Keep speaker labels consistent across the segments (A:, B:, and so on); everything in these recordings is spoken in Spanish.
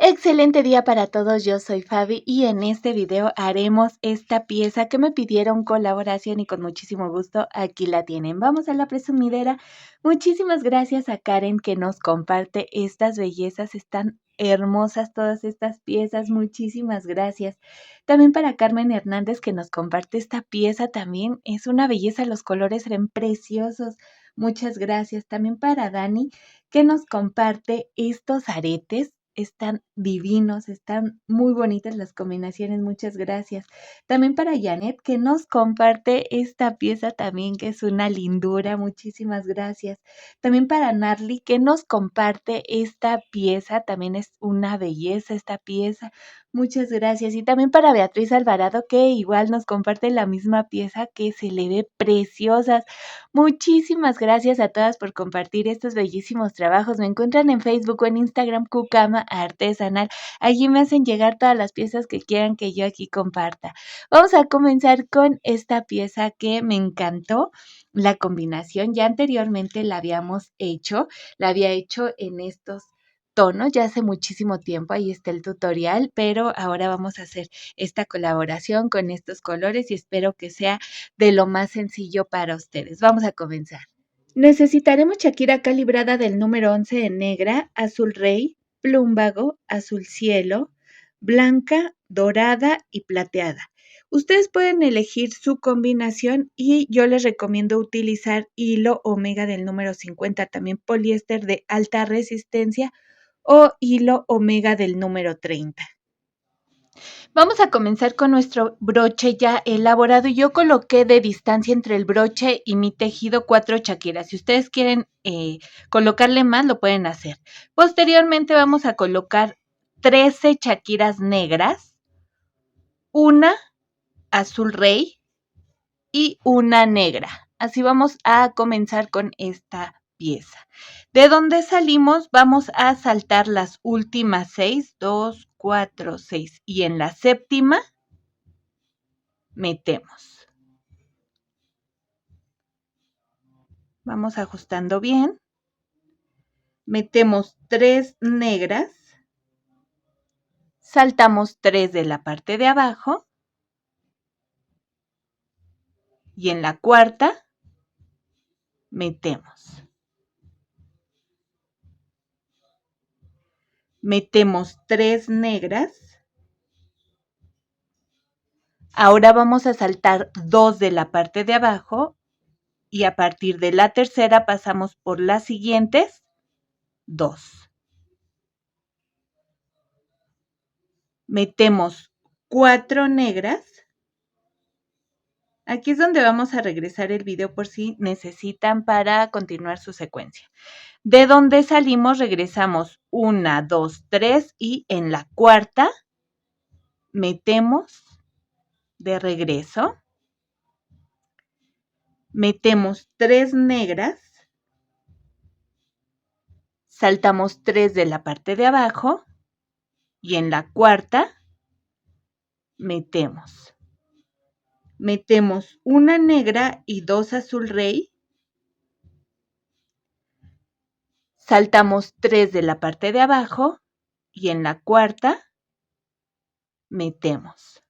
A: Excelente día para todos, yo soy Fabi y en este video haremos esta pieza que me pidieron colaboración y con muchísimo gusto aquí la tienen. Vamos a la presumidera. Muchísimas gracias a Karen que nos comparte estas bellezas, están hermosas todas estas piezas, muchísimas gracias. También para Carmen Hernández que nos comparte esta pieza también, es una belleza, los colores eran preciosos. Muchas gracias. También para Dani que nos comparte estos aretes. Están divinos, están muy bonitas las combinaciones, muchas gracias. También para Janet, que nos comparte esta pieza también, que es una lindura, muchísimas gracias. También para Narly, que nos comparte esta pieza, también es una belleza esta pieza, muchas gracias. Y también para Beatriz Alvarado, que igual nos comparte la misma pieza, que se le ve preciosas. Muchísimas gracias a todas por compartir estos bellísimos trabajos. Me encuentran en Facebook o en Instagram Cucama Artesanal. Allí me hacen llegar todas las piezas que quieran que yo aquí comparta. Vamos a comenzar con esta pieza que me encantó. La combinación ya anteriormente la habíamos hecho. La había hecho en estos tonos ya hace muchísimo tiempo, ahí está el tutorial, pero ahora vamos a hacer esta colaboración con estos colores y espero que sea de lo más sencillo para ustedes. Vamos a comenzar. Necesitaremos Shakira calibrada del número 11 en negra, azul rey, plúmbago, azul cielo, blanca, dorada y plateada. Ustedes pueden elegir su combinación y yo les recomiendo utilizar hilo omega del número 50, también poliéster de alta resistencia o hilo omega del número 30. Vamos a comenzar con nuestro broche ya elaborado. Yo coloqué de distancia entre el broche y mi tejido 4 chaquiras. Si ustedes quieren colocarle más, lo pueden hacer. Posteriormente vamos a colocar 13 chaquiras negras, una azul rey y una negra. Así vamos a comenzar con esta pieza. De donde salimos vamos a saltar las últimas 6, 2, 4, 6 y en la séptima metemos. Vamos ajustando bien. Metemos 3 negras. Saltamos 3 de la parte de abajo. Y en la cuarta metemos. Metemos 3 negras. Ahora vamos a saltar 2 de la parte de abajo y a partir de la tercera pasamos por las siguientes 2. Metemos 4 negras. Aquí es donde vamos a regresar el video por si necesitan para continuar su secuencia. De donde salimos regresamos 1, 2, 3 y en la cuarta metemos de regreso. Metemos 3 negras. Saltamos 3 de la parte de abajo y en la cuarta metemos. Metemos una negra y 2 azul rey. Saltamos 3 de la parte de abajo y en la cuarta metemos.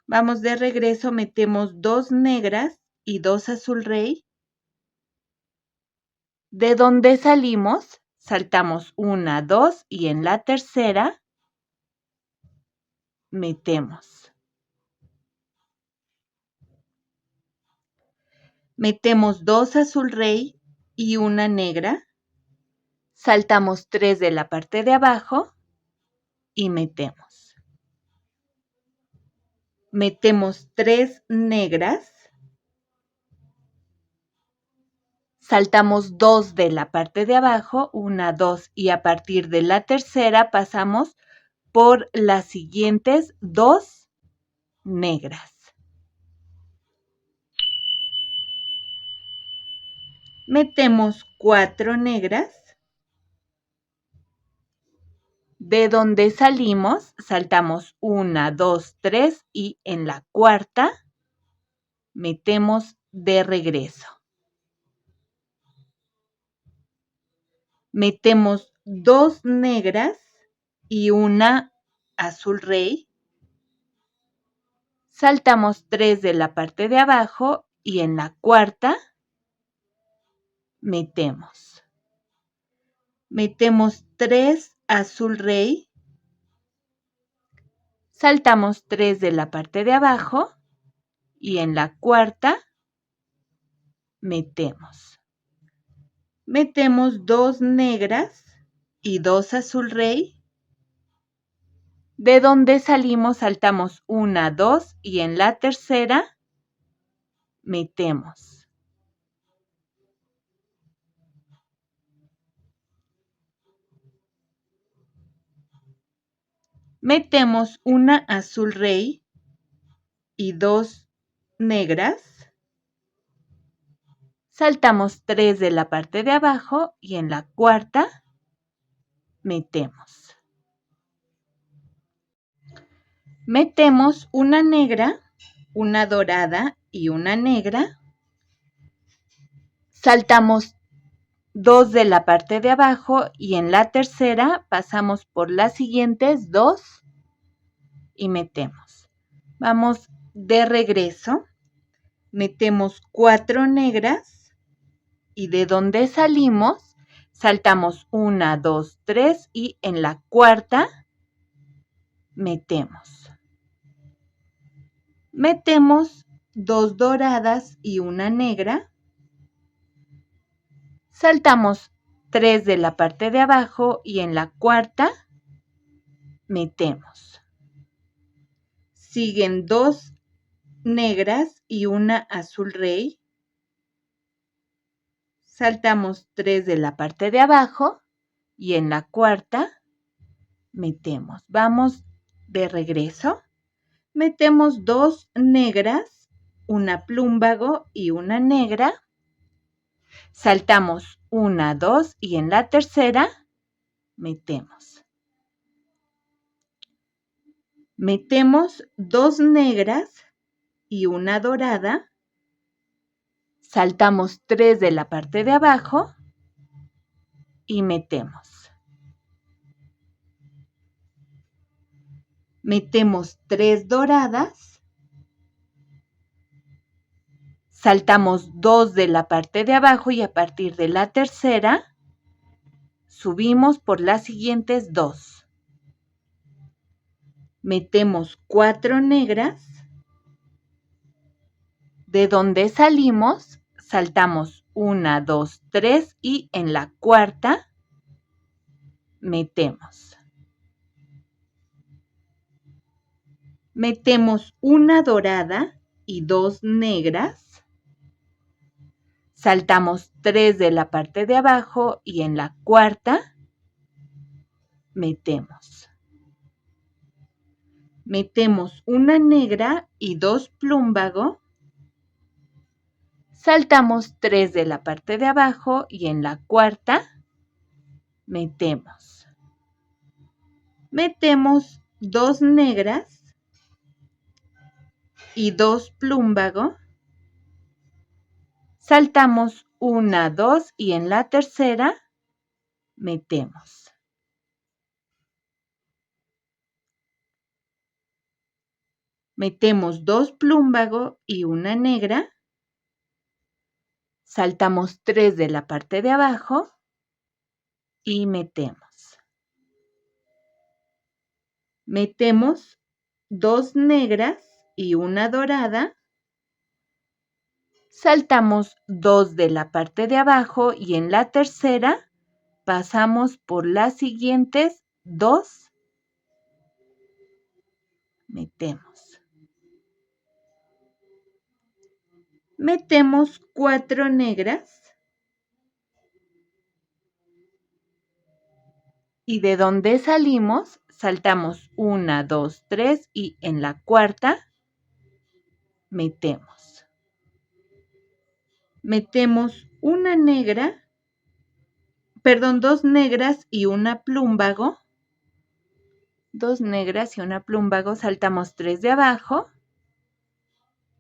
A: Vamos de regreso, metemos 2 negras y 2 azul rey. De donde salimos, saltamos 1, 2 y en la tercera metemos. Metemos 2 azul rey y una negra. Saltamos 3 de la parte de abajo y metemos. Metemos 3 negras. Saltamos 2 de la parte de abajo, 1, 2 y a partir de la tercera pasamos por las siguientes 2 negras. Metemos 4 negras. De donde salimos, saltamos 1, 2, 3 y en la cuarta metemos de regreso. Metemos 2 negras y una azul rey. Saltamos 3 de la parte de abajo y en la cuarta metemos. Metemos 3 azul rey. Saltamos 3 de la parte de abajo y en la cuarta metemos. Metemos 2 negras y 2 azul rey. De donde salimos saltamos 1, 2 y en la tercera metemos. Metemos una azul rey y 2 negras. Saltamos 3 de la parte de abajo y en la cuarta metemos. Metemos una negra, una dorada y una negra. Saltamos 2 de la parte de abajo y en la tercera pasamos por las siguientes 2 y metemos. Vamos de regreso. Metemos 4 negras y de donde salimos saltamos 1, 2, 3 y en la cuarta metemos. Metemos 2 doradas y una negra. Saltamos 3 de la parte de abajo y en la cuarta metemos. Siguen 2 negras y una azul rey. Saltamos 3 de la parte de abajo y en la cuarta metemos. Vamos de regreso. Metemos 2 negras, una plúmbago y una negra. Saltamos 1, 2 y en la tercera metemos. Metemos 2 negras y una dorada. Saltamos 3 de la parte de abajo y metemos. Metemos 3 doradas. Saltamos 2 de la parte de abajo y a partir de la tercera subimos por las siguientes 2. Metemos 4 negras. De donde salimos, saltamos 1, 2, 3 y en la cuarta metemos. Metemos una dorada y 2 negras. Saltamos 3 de la parte de abajo y en la cuarta metemos. Metemos una negra y 2 plúmbago. Saltamos 3 de la parte de abajo y en la cuarta metemos. Metemos 2 negras y 2 plúmbago. Saltamos 1, 2 y en la tercera metemos. Metemos 2 plúmbago y una negra. Saltamos 3 de la parte de abajo y metemos. Metemos 2 negras y una dorada. Saltamos 2 de la parte de abajo y en la tercera pasamos por las siguientes 2. Metemos. Metemos 4 negras. Y de donde salimos, saltamos 1, 2, 3 y en la cuarta metemos. Metemos una negra, perdón, 2 negras y una plúmbago. 2 negras y una plúmbago, saltamos 3 de abajo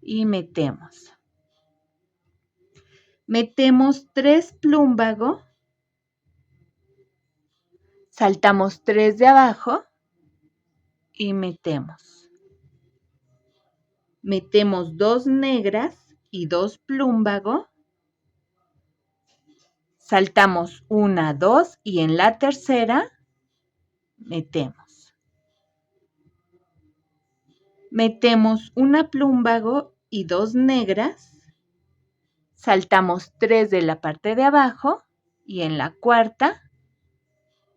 A: y metemos. Metemos 3 plúmbago. Saltamos 3 de abajo y metemos. Metemos 2 negras y 2 plúmbago. Saltamos 1, 2 y en la tercera metemos. Metemos una plúmbago y 2 negras. Saltamos 3 de la parte de abajo y en la cuarta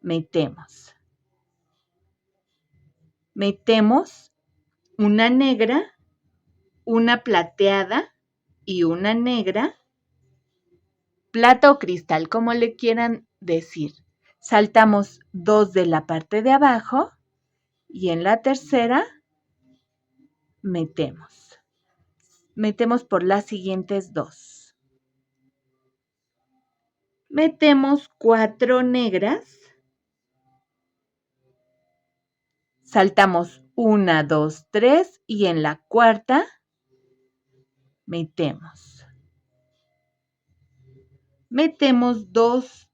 A: metemos. Metemos una negra, una plateada y una negra, plata o cristal, como le quieran decir. Saltamos 2 de la parte de abajo y en la tercera metemos. Metemos por las siguientes 2. Metemos 4 negras. Saltamos 1, 2, 3 y en la cuarta metemos. Metemos 2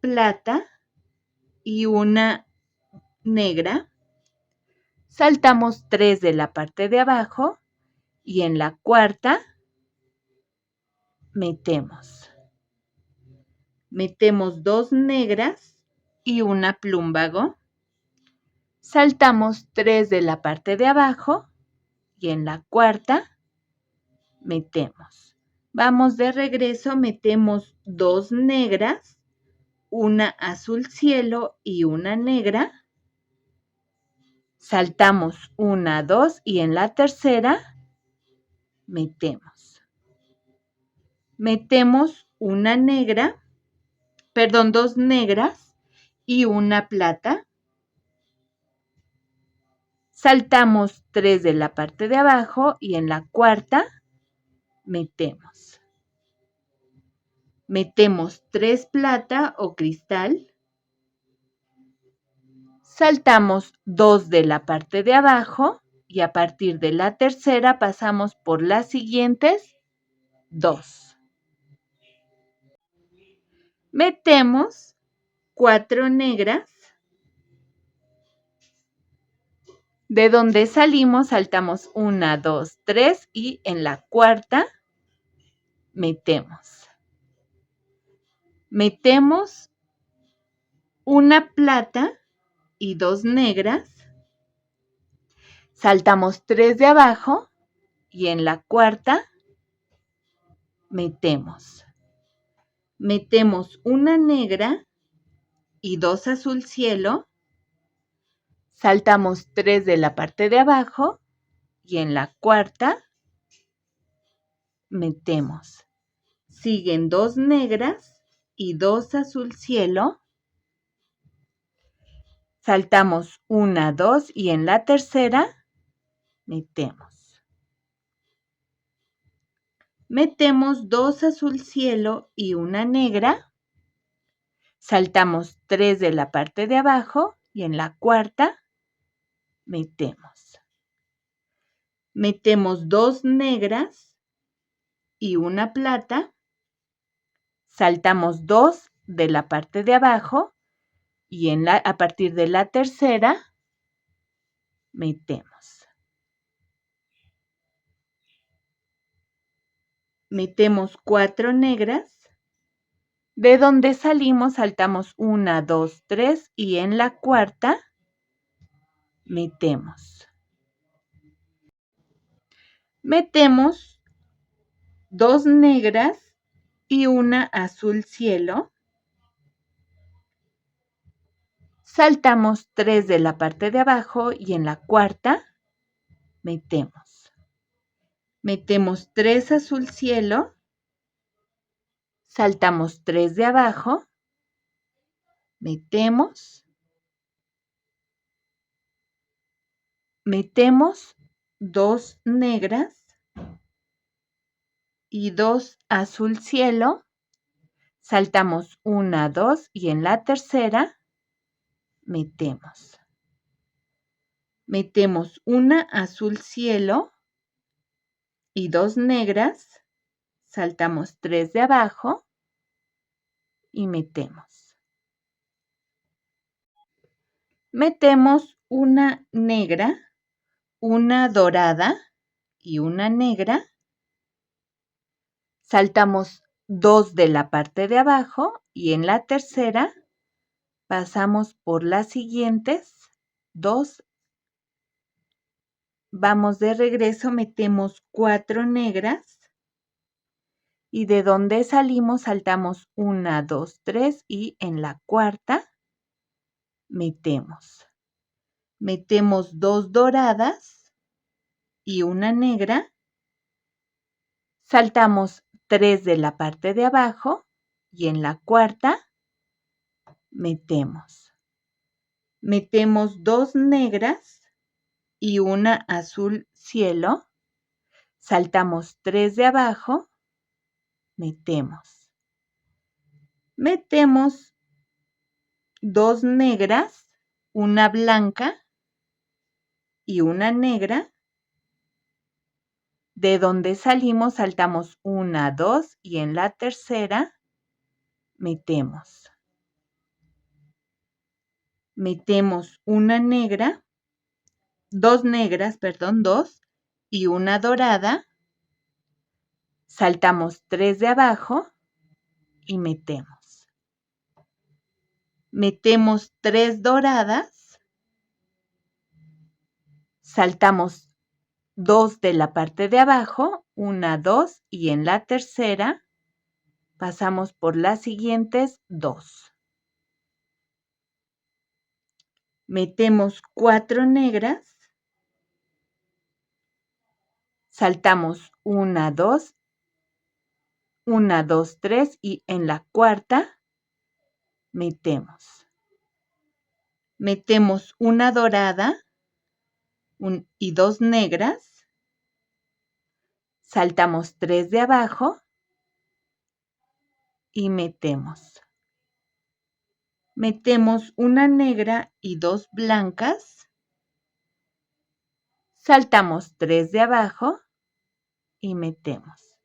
A: plata y una negra. Saltamos 3 de la parte de abajo y en la cuarta metemos. Metemos 2 negras y una plúmbago. Saltamos 3 de la parte de abajo y en la cuarta metemos. Vamos de regreso, metemos 2 negras, una azul cielo y una negra. Saltamos 1, 2 y en la tercera metemos. Metemos una negra, perdón, 2 negras y una plata. Saltamos 3 de la parte de abajo y en la cuarta metemos. Metemos 3 plata o cristal. Saltamos 2 de la parte de abajo y a partir de la tercera pasamos por las siguientes 2. Metemos 4 negras. De donde salimos saltamos 1, 2, 3 y en la cuarta metemos. Metemos una plata y 2 negras. Saltamos 3 de abajo y en la cuarta metemos. Metemos una negra y 2 azul cielo. Saltamos 3 de la parte de abajo y en la cuarta metemos. Siguen 2 negras y 2 azul cielo. Saltamos 1, 2 y en la tercera metemos. Metemos 2 azul cielo y una negra. Saltamos 3 de la parte de abajo y en la cuarta metemos. Metemos 2 negras y una plata. Saltamos 2 de la parte de abajo y a partir de la tercera metemos. Metemos 4 negras. De donde salimos saltamos 1, 2, 3 y en la cuarta metemos. Metemos 2 negras y una azul cielo. Saltamos 3 de la parte de abajo y en la cuarta metemos. Metemos 3 azul cielo. Saltamos 3 de abajo. Metemos. Metemos 2 negras y 2 azul cielo. Saltamos 1, 2 y en la tercera metemos. Metemos una azul cielo y 2 negras. Saltamos 3 de abajo y metemos. Metemos una negra, una dorada y una negra. Saltamos 2 de la parte de abajo y en la tercera pasamos por las siguientes 2. Vamos de regreso, metemos 4 negras y de donde salimos saltamos 1, 2, 3 y en la cuarta metemos. Metemos 2 doradas y una negra. Saltamos 3 de la parte de abajo y en la cuarta metemos. Metemos 2 negras y una azul cielo. Saltamos 3 de abajo, metemos. Metemos 2 negras, una blanca y una negra. De donde salimos saltamos 1, 2 y en la tercera metemos. Metemos una negra, 2 negras, perdón, 2 y una dorada. Saltamos 3 de abajo y metemos. Metemos 3 doradas. Saltamos 2 de la parte de abajo, 1, 2 y en la tercera pasamos por las siguientes 2. Metemos 4 negras, saltamos 1, 2, 1, 2, 3 y en la cuarta metemos. Metemos una dorada y 2 negras, saltamos 3 de abajo y metemos. Metemos una negra y 2 blancas, saltamos 3 de abajo y metemos.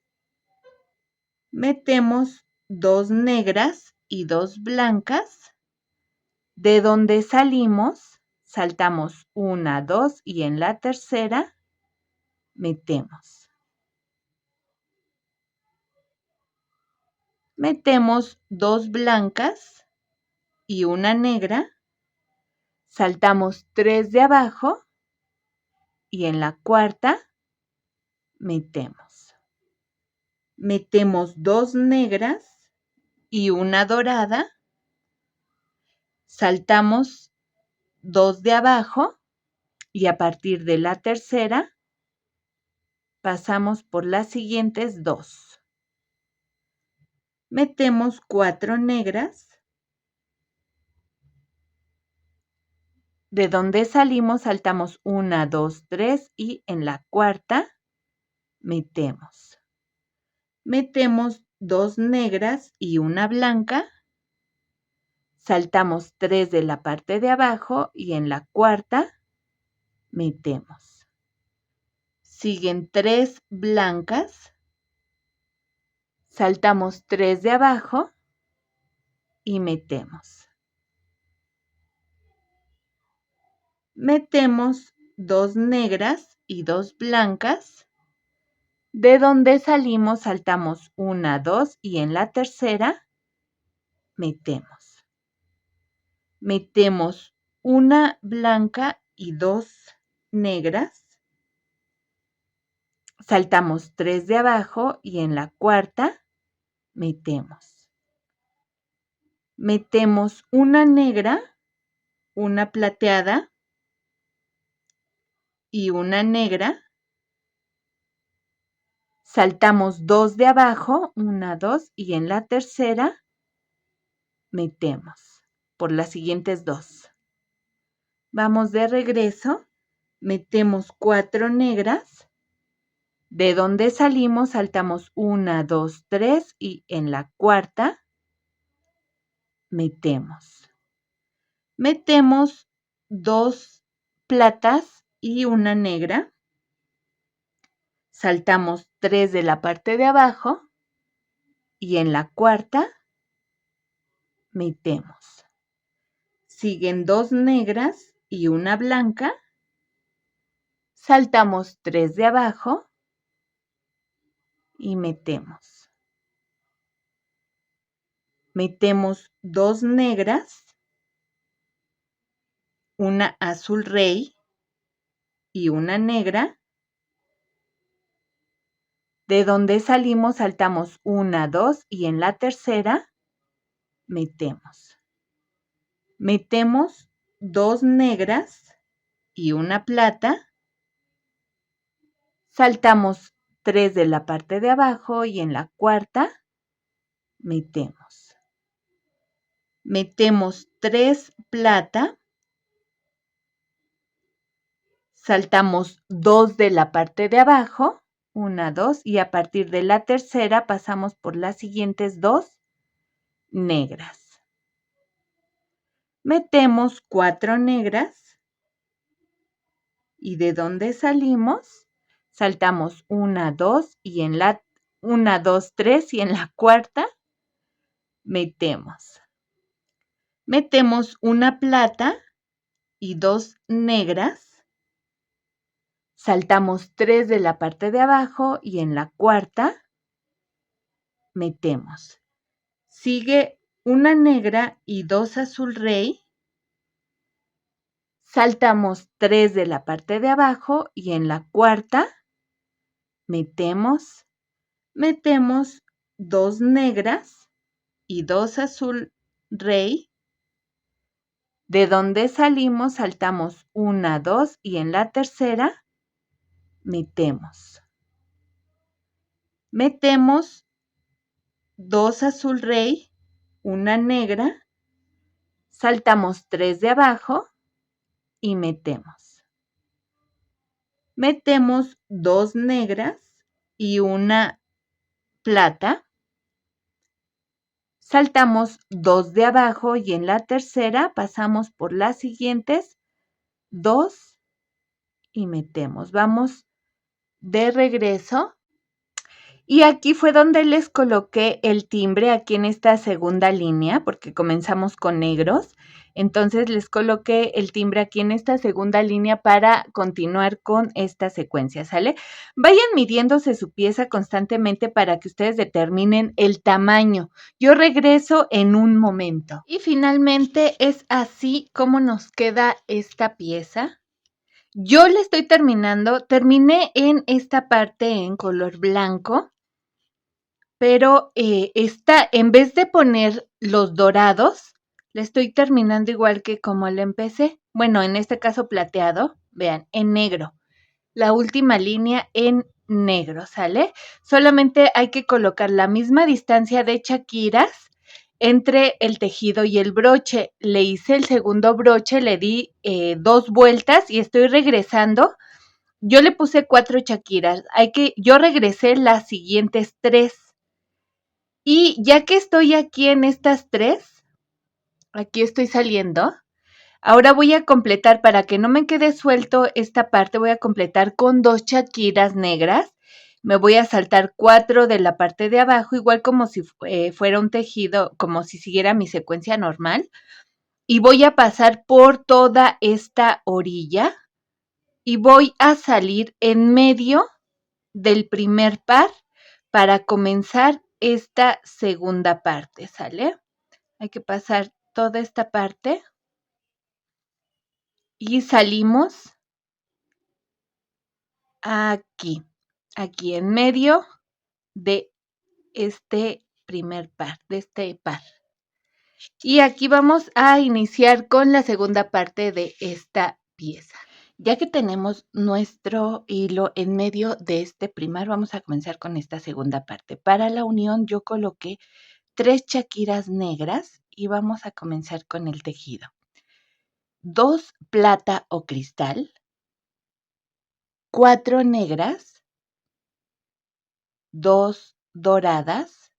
A: Metemos 2 negras y 2 blancas. De donde salimos, saltamos 1, 2 y en la tercera metemos. Metemos 2 blancas y una negra. Saltamos 3 de abajo y en la cuarta metemos. Metemos 2 negras y una dorada. Saltamos 2 de abajo y a partir de la tercera pasamos por las siguientes 2. Metemos 4 negras. De donde salimos saltamos 1, 2, 3 y en la cuarta metemos. Metemos 2 negras y una blanca. Saltamos 3 de la parte de abajo y en la cuarta metemos. Siguen 3 blancas. Saltamos 3 de abajo y metemos. Metemos 2 negras y 2 blancas. De donde salimos saltamos 1, 2 y en la tercera metemos. Metemos una blanca y 2 negras. Saltamos 3 de abajo y en la cuarta metemos. Metemos una negra, una plateada y una negra. Saltamos 2 de abajo, 1, 2 y en la tercera metemos por las siguientes 2. Vamos de regreso, metemos 4 negras. De donde salimos saltamos 1, 2, 3 y en la cuarta metemos. Metemos 2 platas y una negra. Saltamos 3 de la parte de abajo y en la cuarta metemos. siguen 2 negras y una blanca, saltamos 3 de abajo y metemos. Metemos 2 negras, una azul rey y una negra. De donde salimos saltamos 1, 2 y en la tercera metemos. Metemos 2 negras y una plata. Saltamos 3 de la parte de abajo y en la cuarta metemos. Metemos 3 plata. Saltamos 2 de la parte de abajo, 1, 2, y a partir de la tercera pasamos por las siguientes 2 negras. Metemos 4 negras y de donde salimos saltamos 1, 2 y en la 1, 2, 3 y en la cuarta metemos. Metemos una plata y 2 negras. Saltamos 3 de la parte de abajo y en la cuarta metemos. Sigue una negra y 2 azul rey. Saltamos 3 de la parte de abajo y en la cuarta metemos. Metemos 2 negras y 2 azul rey. De donde salimos saltamos 1, 2 y en la tercera metemos. Metemos 2 azul rey, una negra, saltamos 3 de abajo y metemos. Metemos 2 negras y una plata. Saltamos 2 de abajo y en la tercera pasamos por las siguientes 2 y metemos. Vamos de regreso. Y aquí fue donde les coloqué el timbre, aquí en esta segunda línea, porque comenzamos con negros. Entonces les coloqué el timbre aquí en esta segunda línea para continuar con esta secuencia, ¿sale? Vayan midiéndose su pieza constantemente para que ustedes determinen el tamaño. Yo regreso en un momento. Y finalmente es así como nos queda esta pieza. Yo la estoy terminando, terminé en esta parte en color blanco. Pero esta, en vez de poner los dorados, le estoy terminando igual que como le empecé. Bueno, en este caso plateado, vean, en negro. La última línea en negro, ¿sale? Solamente hay que colocar la misma distancia de chaquiras entre el tejido y el broche. Le hice el segundo broche, le di 2 vueltas y estoy regresando. Yo le puse 4 chaquiras. Yo regresé las siguientes 3. Y ya que estoy aquí en estas 3, aquí estoy saliendo, ahora voy a completar, para que no me quede suelto esta parte, voy a completar con 2 chaquiras negras. Me voy a saltar 4 de la parte de abajo, igual como si fuera un tejido, como si siguiera mi secuencia normal. Y voy a pasar por toda esta orilla y voy a salir en medio del primer par para comenzar esta segunda parte, ¿sale? Hay que pasar toda esta parte y salimos aquí en medio de este primer par, de este par. Y aquí vamos a iniciar con la segunda parte de esta pieza. Ya que tenemos nuestro hilo en medio de este primer, vamos a comenzar con esta segunda parte. Para la unión yo coloqué 3 chaquiras negras y vamos a comenzar con el tejido. 2 plata o cristal, 4 negras, 2 doradas,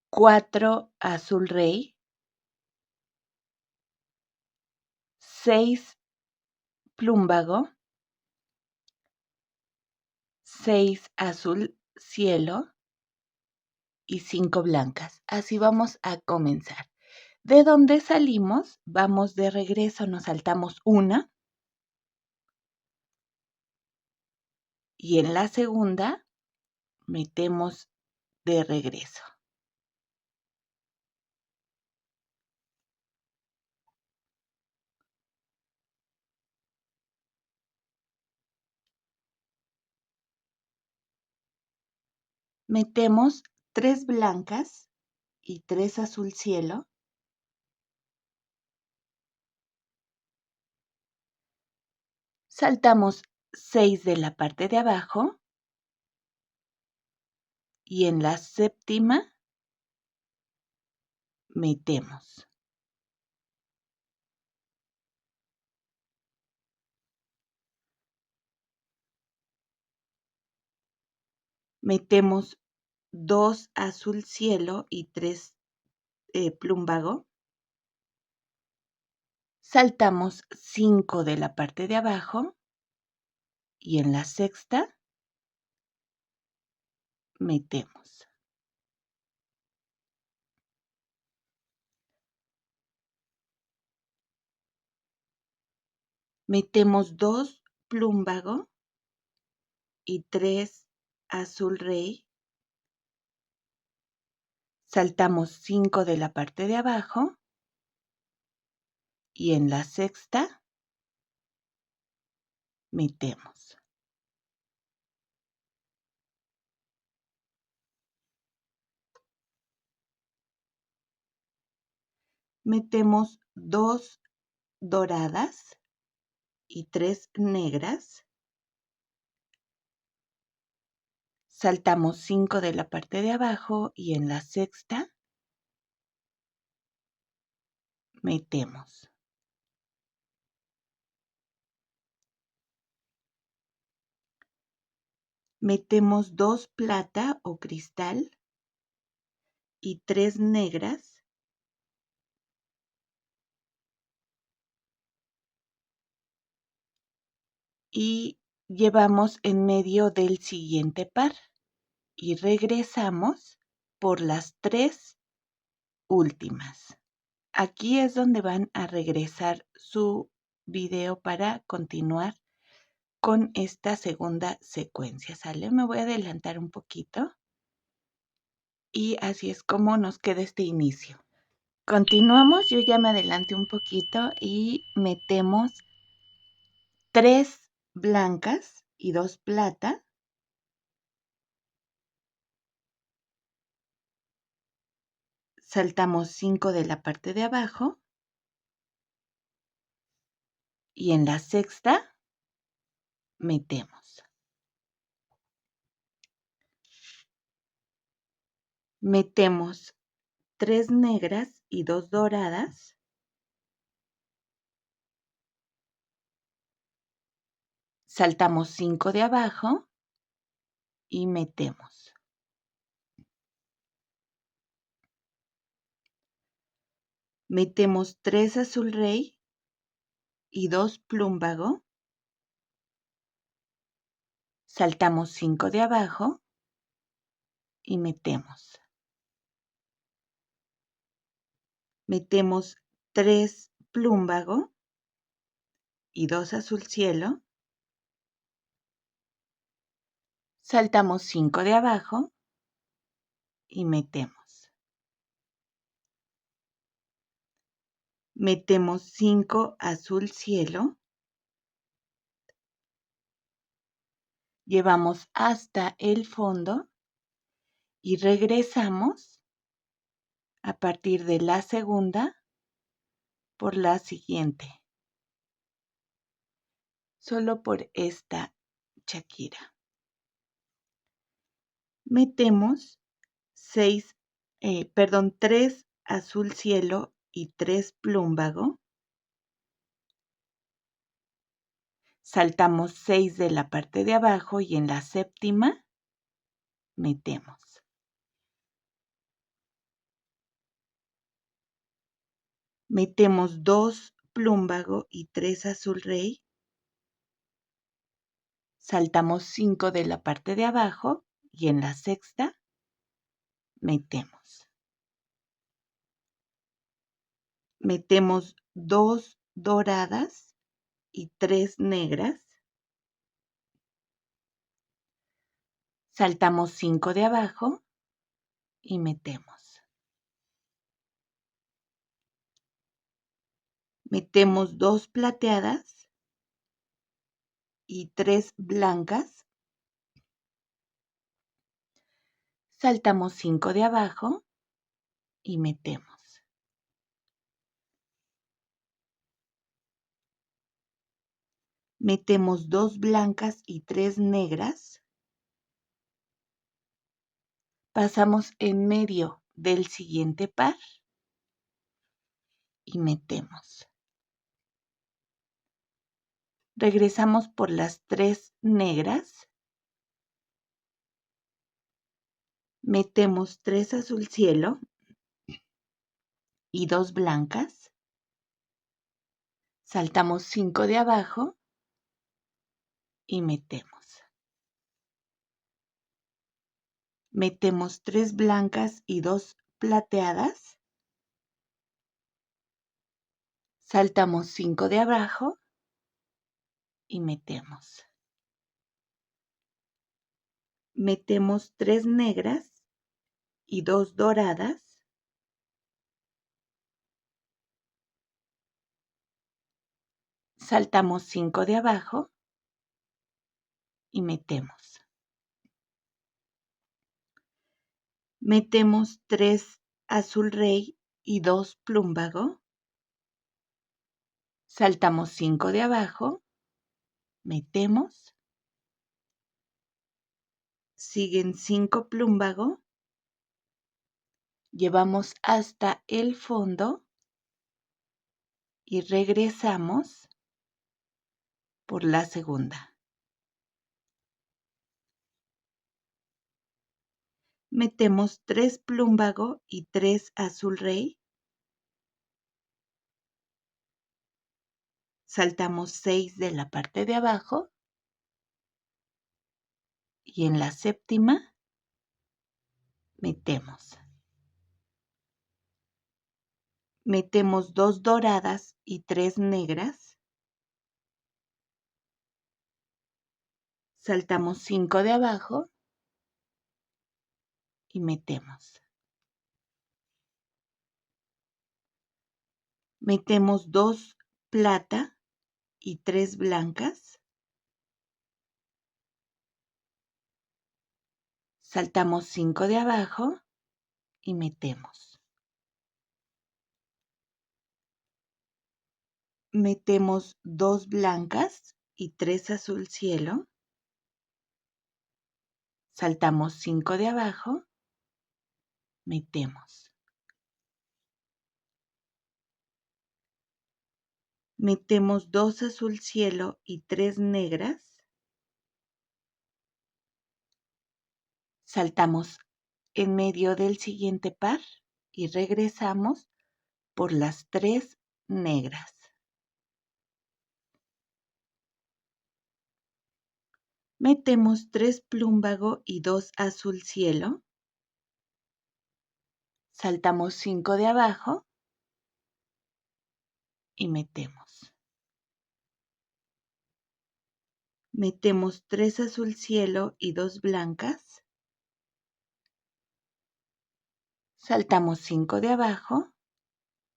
A: 4 azul rey, 6 plúmbago, 6 azul cielo y 5 blancas. Así vamos a comenzar. De donde salimos, vamos de regreso, nos saltamos una y en la segunda metemos de regreso. Metemos 3 blancas y 3 azul cielo. Saltamos 6 de la parte de abajo y en la séptima metemos. Metemos 2 azul cielo y 3 plumbago. Saltamos 5 de la parte de abajo y en la sexta metemos. Metemos 2 plumbago y 3 azul rey. Saltamos 5 de la parte de abajo y en la sexta metemos. Metemos 2 doradas y 3 negras. Saltamos 5 de la parte de abajo y en la sexta metemos. Metemos 2 plata o cristal y 3 negras. Y llevamos en medio del siguiente par y regresamos por las 3 últimas. Aquí es donde van a regresar su video para continuar con esta segunda secuencia, ¿sale? Me voy a adelantar un poquito y así es como nos queda este inicio. Continuamos, yo ya me adelanté un poquito y metemos 3 blancas y 2 plata. Saltamos 5 de la parte de abajo y en la sexta metemos. Metemos 3 negras y 2 doradas. Saltamos 5 de abajo y metemos. Metemos 3 azul rey y 2 plumbago. Saltamos 5 de abajo y metemos. Metemos 3 plumbago y 2 azul cielo. Saltamos 5 de abajo y metemos. Metemos 5 azul cielo. Llevamos hasta el fondo y regresamos a partir de la segunda por la siguiente. Solo por esta chaquira. Metemos 3 azul cielo y 3 plumbago. Saltamos 6 de la parte de abajo y en la séptima metemos. Metemos 2 plumbago y 3 azul rey. Saltamos 5 de la parte de abajo y en la sexta metemos. metemos 2 doradas y 3 negras, saltamos 5 de abajo y metemos. Metemos 2 plateadas y 3 blancas, saltamos 5 de abajo y metemos. Metemos 2 blancas y 3 negras, pasamos en medio del siguiente par y metemos. Regresamos por las 3 negras, metemos 3 azul cielo y 2 blancas, saltamos 5 de abajo y metemos. Metemos 3 blancas y 2 plateadas, saltamos 5 de abajo y metemos. Metemos 3 negras y 2 doradas, saltamos 5 de abajo y metemos. Metemos 3 azul rey y 2 plumbago, saltamos 5 de abajo, metemos, siguen 5 plumbago, llevamos hasta el fondo y regresamos por la segunda. Metemos 3 plumbago y 3 azul rey, saltamos 6 de la parte de abajo y en la séptima metemos. Metemos 2 doradas y 3 negras, saltamos 5 de abajo y metemos. Metemos 2 plata y 3 blancas, saltamos 5 de abajo y metemos. Metemos 2 blancas y 3 azul cielo, saltamos 5 de abajo, metemos. Metemos 2 azul cielo y 3 negras, saltamos en medio del siguiente par y regresamos por las 3 negras. Metemos 3 plumbago y 2 azul cielo, saltamos 5 de abajo y metemos. Metemos 3 azul cielo y 2 blancas, saltamos 5 de abajo,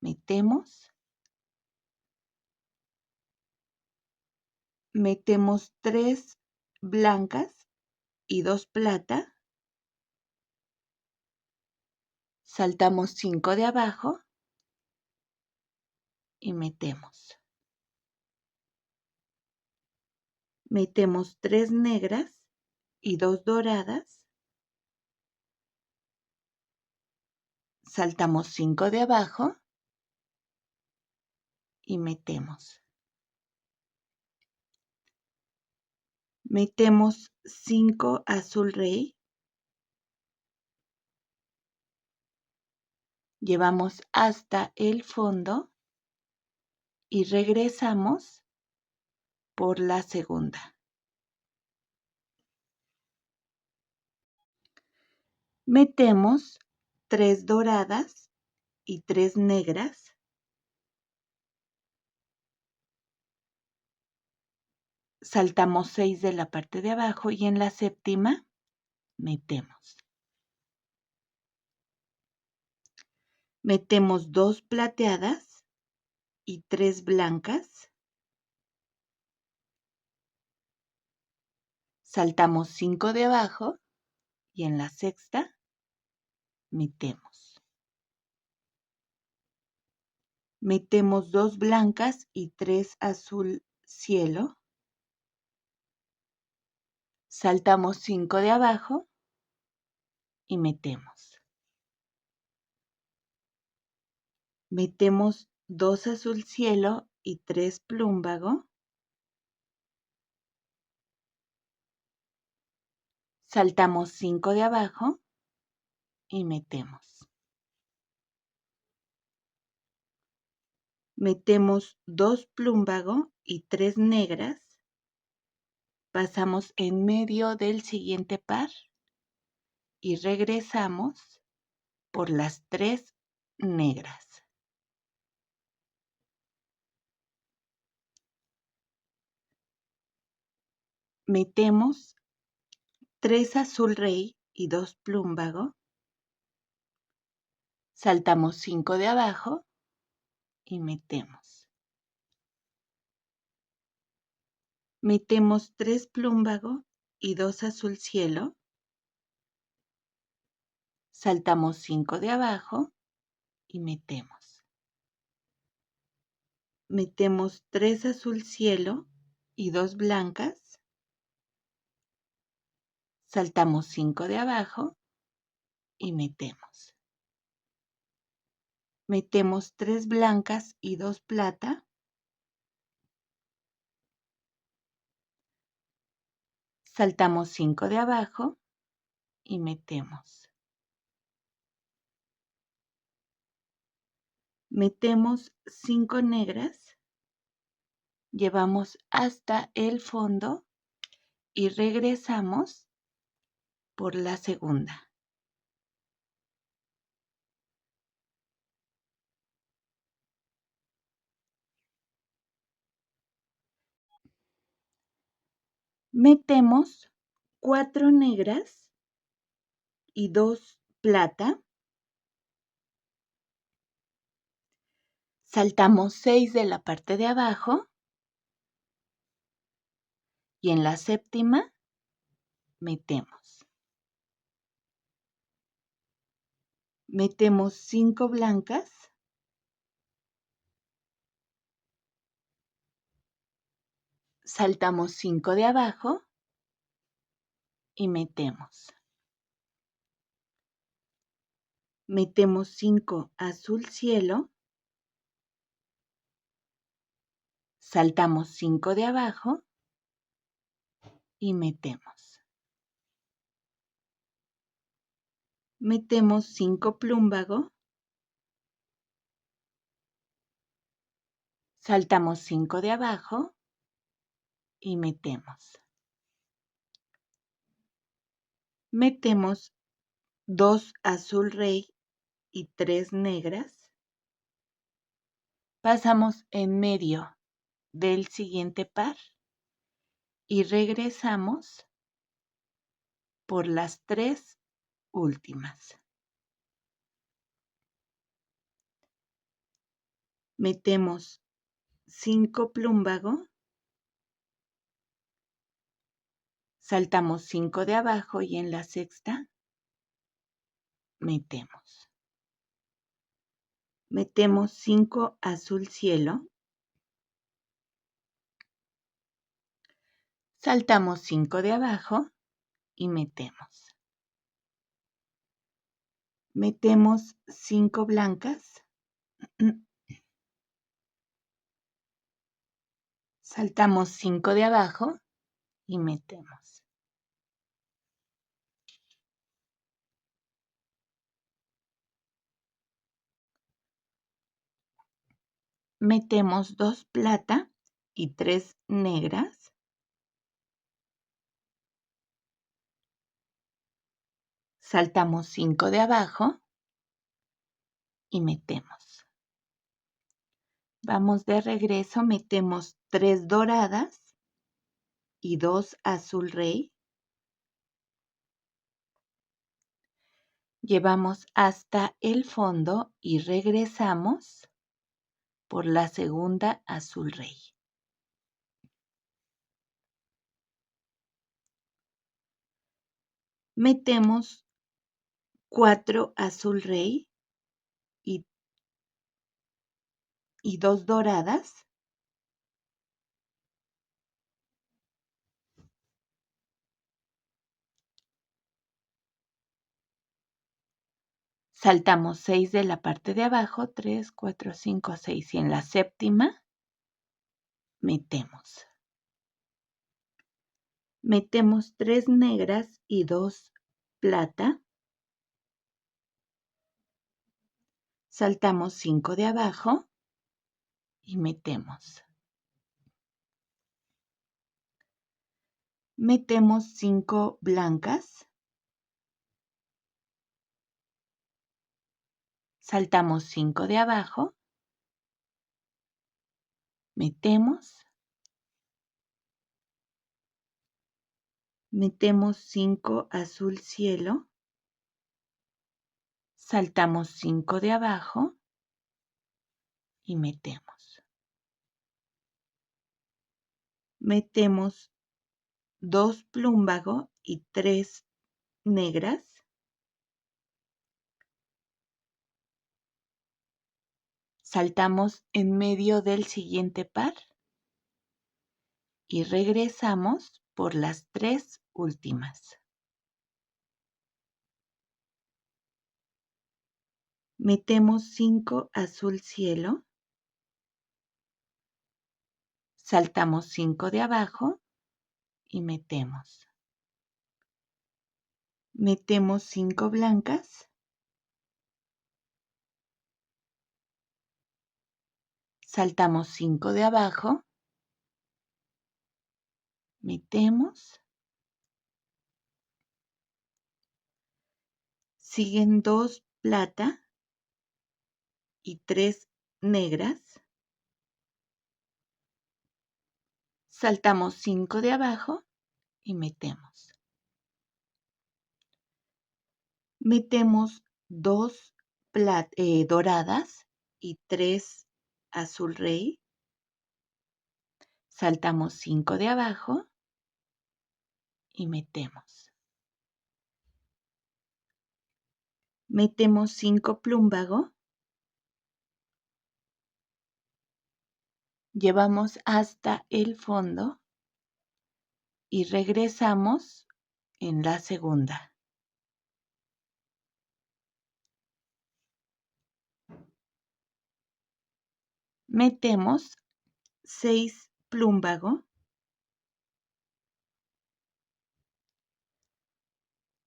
A: metemos. Metemos 3 blancas y 2 plata, saltamos 5 de abajo y metemos. Metemos 3 negras y 2 doradas, saltamos 5 de abajo y metemos. Metemos 5 azul rey, llevamos hasta el fondo y regresamos por la segunda. Metemos 3 doradas y 3 negras, saltamos 6 de la parte de abajo y en la séptima metemos. Metemos 2 plateadas y 3 blancas. Saltamos 5 de abajo y en la sexta metemos. Metemos 2 blancas y 3 azul cielo. Saltamos 5 de abajo y metemos. Metemos 2 azul cielo y 3 plumbago. Saltamos 5 de abajo y metemos. Metemos 2 plumbago y 3 negras. Pasamos en medio del siguiente par y regresamos por las 3 negras. Metemos 3 azul rey y 2 plumbago. Saltamos 5 de abajo y metemos. Metemos 3 plumbago y 2 azul cielo. Saltamos 5 de abajo y metemos. Metemos 3 azul cielo y 2 blancas. Saltamos 5 de abajo y metemos. Metemos 3 blancas y 2 plata. Saltamos 5 de abajo y metemos. Metemos 5 negras. Llevamos hasta el fondo y regresamos por la segunda. Metemos 4 negras y 2 plata. Saltamos 6 de la parte de abajo y en la séptima metemos. Metemos 5 blancas. Saltamos 5 de abajo y metemos. Metemos 5 azul cielo. Saltamos 5 de abajo y metemos. Metemos 5 plumbago. Saltamos 5 de abajo y metemos. Metemos 2 azul rey y 3 negras. Pasamos en medio del siguiente par y regresamos por las 3 últimas. Metemos 5 plumbago. Saltamos 5 de abajo y en la sexta metemos. Metemos 5 azul cielo. Saltamos 5 de abajo y metemos. Metemos 5 blancas. Saltamos 5 de abajo y metemos. Metemos 2 plata y 3 negras. Saltamos 5 de abajo y metemos. Vamos de regreso, metemos 3 doradas. y 2 azul rey. Llevamos hasta el fondo y regresamos por la segunda azul rey. Metemos 4 azul rey y 2 doradas. Saltamos 6 de la parte de abajo, 3, 4, 5, 6 y en la séptima metemos. Metemos 3 negras y 2 plata. Saltamos 5 de abajo y metemos. Metemos 5 blancas. Saltamos 5 de abajo. Metemos. Metemos 5 azul cielo. Saltamos 5 de abajo y metemos. Metemos 2 plúmbago y 3 negras. Saltamos en medio del siguiente par y regresamos por las 3 últimas. Metemos 5 azul cielo. Saltamos 5 de abajo y metemos. Metemos 5 blancas. Saltamos 5 de abajo. Metemos. Siguen 2 plata y 3 negras. Saltamos 5 de abajo y metemos. Metemos 2 doradas y 3 azul rey. Saltamos 5 de abajo y metemos. Metemos 5 plúmbago. Llevamos hasta el fondo y regresamos en la segunda. Metemos 6 plúmbago.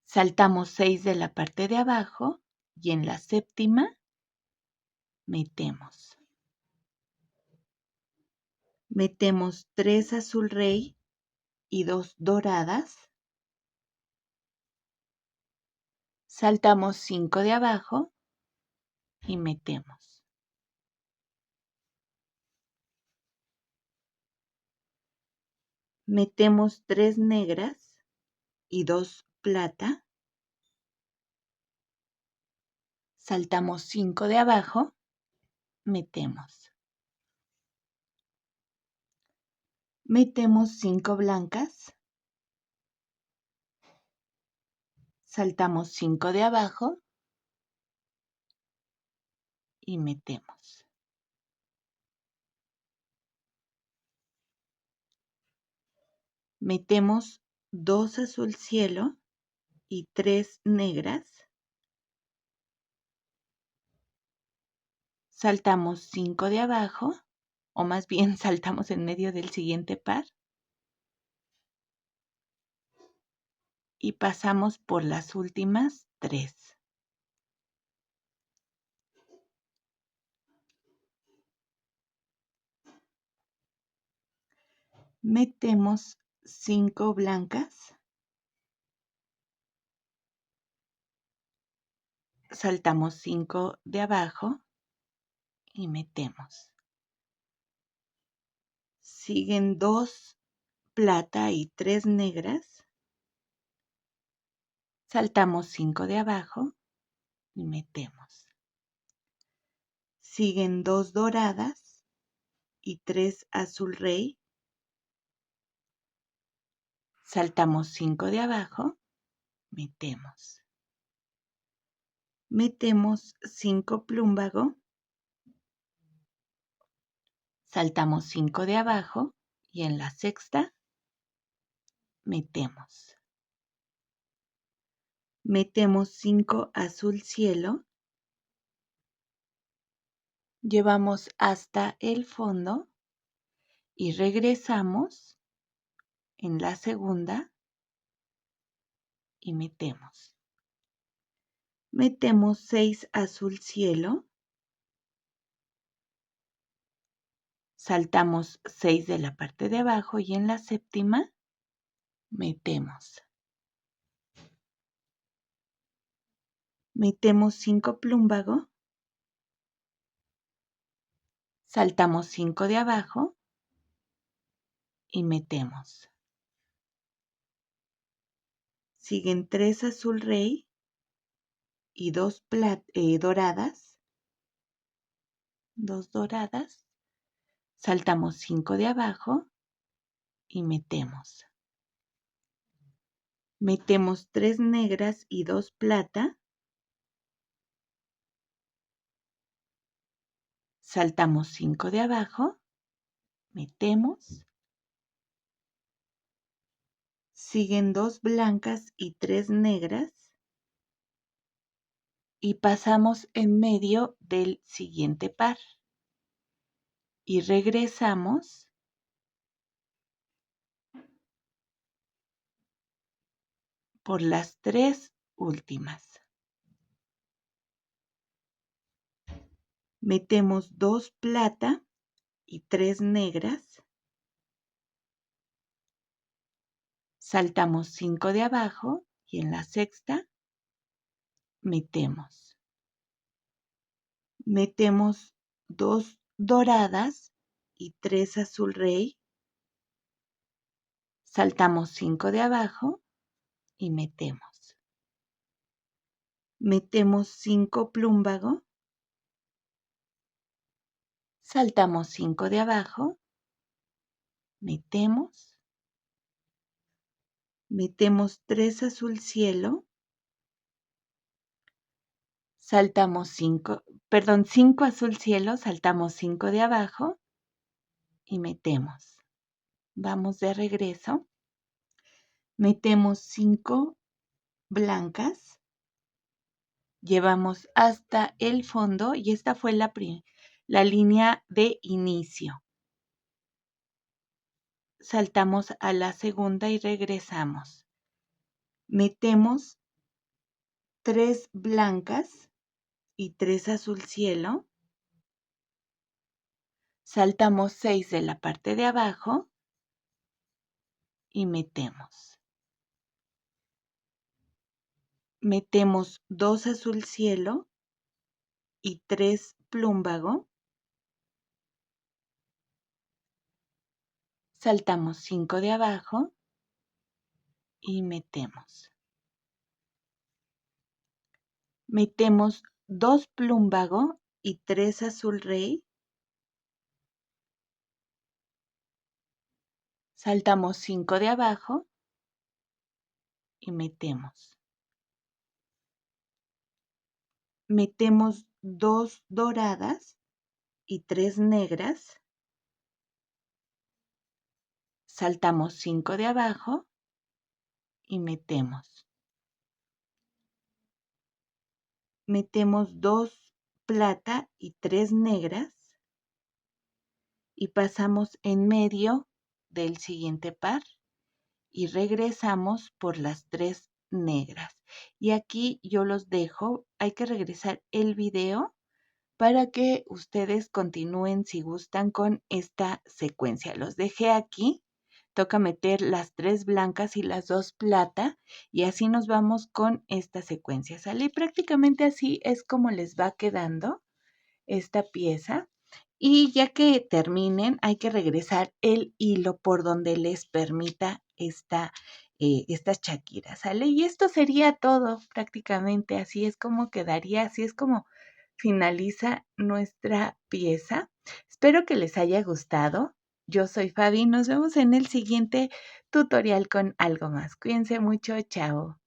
A: Saltamos 6 de la parte de abajo y en la séptima metemos. Metemos 3 azul rey y 2 doradas. Saltamos 5 de abajo y metemos. Metemos 3 negras y 2 plata. Saltamos 5 de abajo, metemos. Metemos 5 blancas. Saltamos 5 de abajo y metemos. Metemos 2 azul cielo y 3 negras. Saltamos 5 de abajo, o más bien saltamos en medio del siguiente par. Y pasamos por las últimas 3. Metemos 5 blancas. Saltamos 5 de abajo y metemos. Siguen 2 plata y 3 negras, saltamos 5 de abajo y metemos. Siguen 2 doradas y 3 azul rey, saltamos 5 de abajo, metemos. Metemos 5 plúmbago, saltamos 5 de abajo y en la sexta metemos. Metemos 5 azul cielo, llevamos hasta el fondo y regresamos en la segunda y metemos. Metemos 6 azul cielo, saltamos 6 de la parte de abajo y en la séptima metemos. Metemos 5 plúmbago, saltamos 5 de abajo y metemos. Siguen 3 azul rey y 2 doradas. 2 doradas. Saltamos 5 de abajo y metemos. Metemos 3 negras y 2 plata. Saltamos 5 de abajo, metemos. Siguen 2 blancas y 3 negras. Y pasamos en medio del siguiente par. Y regresamos por las 3 últimas. Metemos 2 plata y 3 negras. Saltamos 5 de abajo y en la sexta metemos. Metemos 2 doradas y 3 azul rey. Saltamos 5 de abajo y metemos. Metemos 5 plúmbago. Saltamos 5 de abajo. Metemos. Metemos 3 azul cielo. Saltamos 5 azul cielo, saltamos 5 de abajo y metemos. Vamos de regreso. Metemos 5 blancas. Llevamos hasta el fondo y esta fue la línea de inicio. Saltamos a la segunda y regresamos. Metemos 3 blancas y 3 azul cielo. Saltamos 6 de la parte de abajo y metemos. Metemos 2 azul cielo y 3 plúmbago. Saltamos 5 de abajo y metemos. Metemos 2 plúmbago y 3 azul rey. Saltamos 5 de abajo y metemos. Metemos 2 doradas y 3 negras. Saltamos 5 de abajo y metemos. Metemos 2 plata y 3 negras y pasamos en medio del siguiente par y regresamos por las 3 negras. Y aquí yo los dejo, hay que regresar el video para que ustedes continúen si gustan con esta secuencia. Los dejé aquí, toca meter las 3 blancas y las 2 plata y así nos vamos con esta secuencia. ¿Sale? Y prácticamente así es como les va quedando esta pieza. y ya que terminen hay que regresar el hilo por donde les permita estas chaquiras, ¿sale? Y esto sería todo prácticamente, así es como quedaría, así es como finaliza nuestra pieza. Espero que les haya gustado. Yo soy Fabi, nos vemos en el siguiente tutorial con algo más. Cuídense mucho, chao.